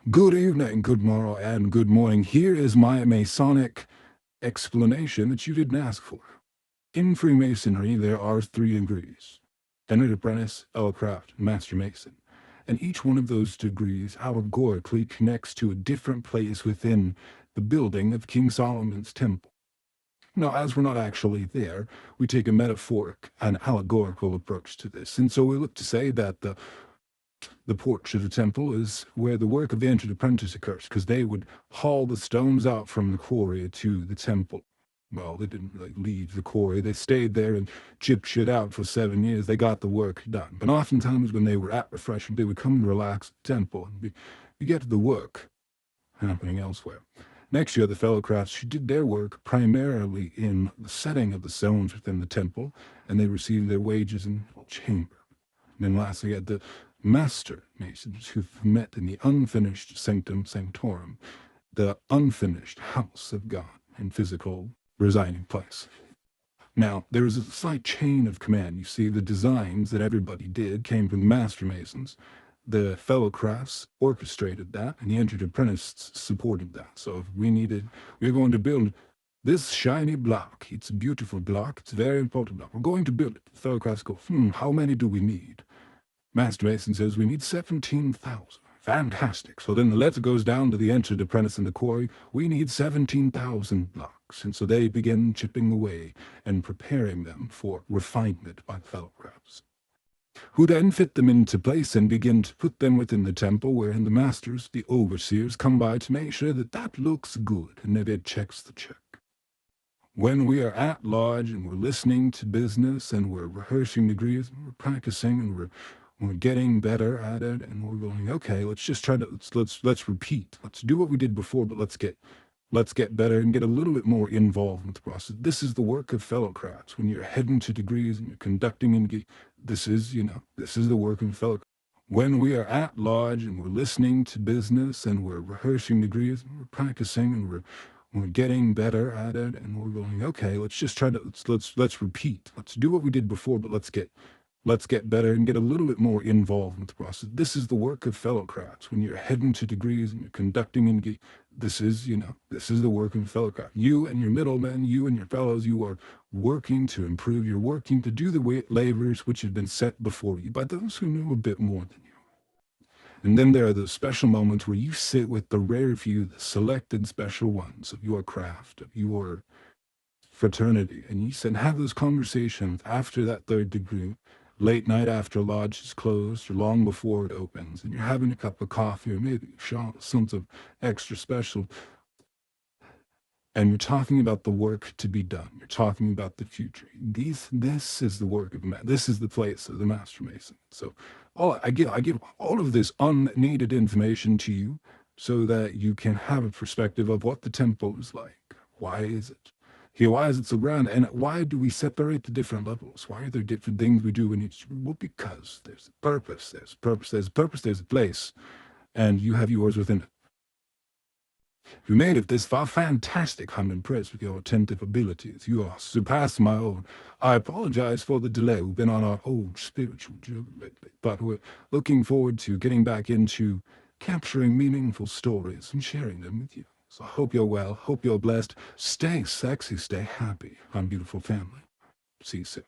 Good evening, good morrow, and good morning. Here is my Masonic explanation that you didn't ask for. In Freemasonry, there are 3 degrees: Tenured Apprentice, Craft, Master Mason. And each one of those degrees allegorically connects to a different place within the building of King Solomon's temple. Now, as we're not actually there, we take a metaphoric and allegorical approach to this. And so we look to say that the porch of the temple is where the work of the entered apprentice occurs, because they would haul the stones out from the quarry to the temple. Well, they didn't really leave the quarry. They stayed there and chipped shit out for 7 years. They got the work done. But oftentimes when they were at refreshment, they would come and relax at the temple and get the work happening elsewhere. Next year, the fellow crafts did their work primarily in the setting of the stones within the temple, and they received their wages in the chamber. And then lastly, you had the master masons who met in the unfinished sanctum sanctorum, the unfinished house of God in physical residing place. Now, there is a slight chain of command. You see, the designs that everybody did came from the master masons. The fellow crafts orchestrated that, and the entered apprentices supported that. So if we're going to build this shiny block. It's a beautiful block. It's a very important block. We're going to build it. The fellow crafts go, how many do we need? Master Mason says we need 17,000. Fantastic. So then the letter goes down to the entered apprentice in the quarry. We need 17,000 blocks. And so they begin chipping away and preparing them for refinement by the fellow crafts, who then fit them into place and begin to put them within the temple, wherein the masters, the overseers, come by to make sure that that looks good, and it checks the check. When we are at large and we're listening to business and we're rehearsing degrees and we're practicing and we're getting better at it, and we're going, okay, let's just try to let's repeat. Let's do what we did before, but let's get better and get a little bit more involved with the process. This is the work of fellow crafts. When you're heading to degrees and you're conducting this is the work of fellow. When we are at large and we're listening to business and we're rehearsing degrees and we're practicing and we're getting better at it, and we're going, okay, let's just try to let's repeat. Let's do what we did before, but let's get better and get a little bit more involved with the process. This is the work of fellow crafts. When you're heading to degrees and you're conducting this is the work of fellow craft. You and your middlemen, you and your fellows, you are working to improve. You're working to do the labors which have been set before you by those who knew a bit more than you. And then there are those special moments where you sit with the rare few, the selected special ones of your craft, of your fraternity, and you sit and have those conversations after that 3rd degree, late night after lodge is closed or long before it opens, and you're having a cup of coffee or maybe a shot, something extra special, and you're talking about the work to be done. You're talking about the future. This is the work of this is the place of the Master Mason. So I give all of this unneeded information to you so that you can have a perspective of what the temple is like. Why is it here? Why is it so grand? And why do we separate the different levels? Why are there different things we do in each? Well, because there's a purpose. There's a purpose. There's a purpose. There's a place, and you have yours within it. If you made it this far, fantastic. I'm impressed with your attentive abilities. You are surpassed my own. I apologize for the delay. We've been on our old spiritual journey lately, but we're looking forward to getting back into capturing meaningful stories and sharing them with you. So I hope you're well. Hope you're blessed. Stay sexy. Stay happy. My beautiful family. See you soon.